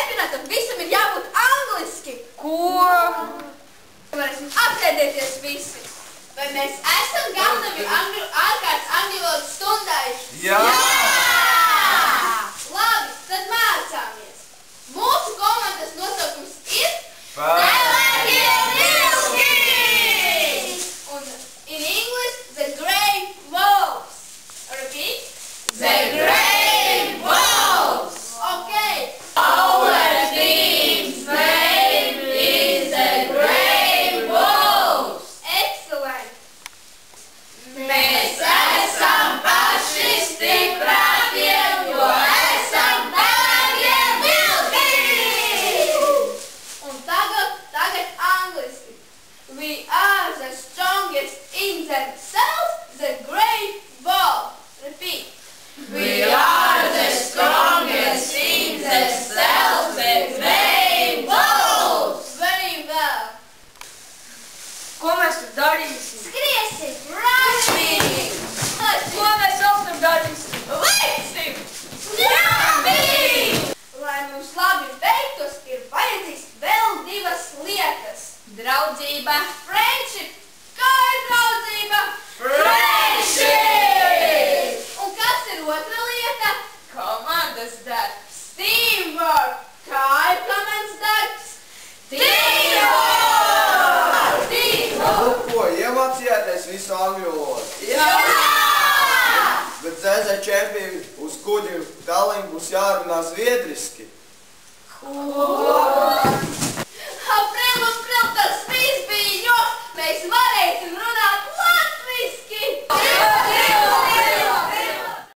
čempionātam visam ir jābūt angliski. Ko? Varēsim apsēdēties visi. Vai mēs esam gatavi ārkārtas angļu valodas stundai? Jā! Labi, tad mācāmies. Mūsu komandas nosaukums ir Pelēkie vilki! Un in English, the Grey Wolves. Repeat. The Grey Wolves! Okay. Our team's name is the Grey Wolves! Excellent. Mēs esam paši stiprākie, jo esam pelēkie vilki! Un tagad angliski. We are the strongest in themselves, the Grey Wolves. Repeat. We are the strongest in themselves, the Grey Wolves! Very well. Ko mēs tur darīsim? Skriesim, rāšķīgi. Ko mēs vēl tur darīsim? Liksim! Labi! Lai mums labi veiktos, ir vajadzīgs vēl divas lietas. Draudzība. Friendship. Kā ir draudzība? Friendship! Un kas ir otra lieta? Komandas darbs. Teamwork. Kā ir komandas darbs? Teamwork! Nu ko, iemācījāties visu angļu valodu? Jā! Bet ZZ čempioni uz kuģi Tallinn būs jārunā zviedriski. Ko?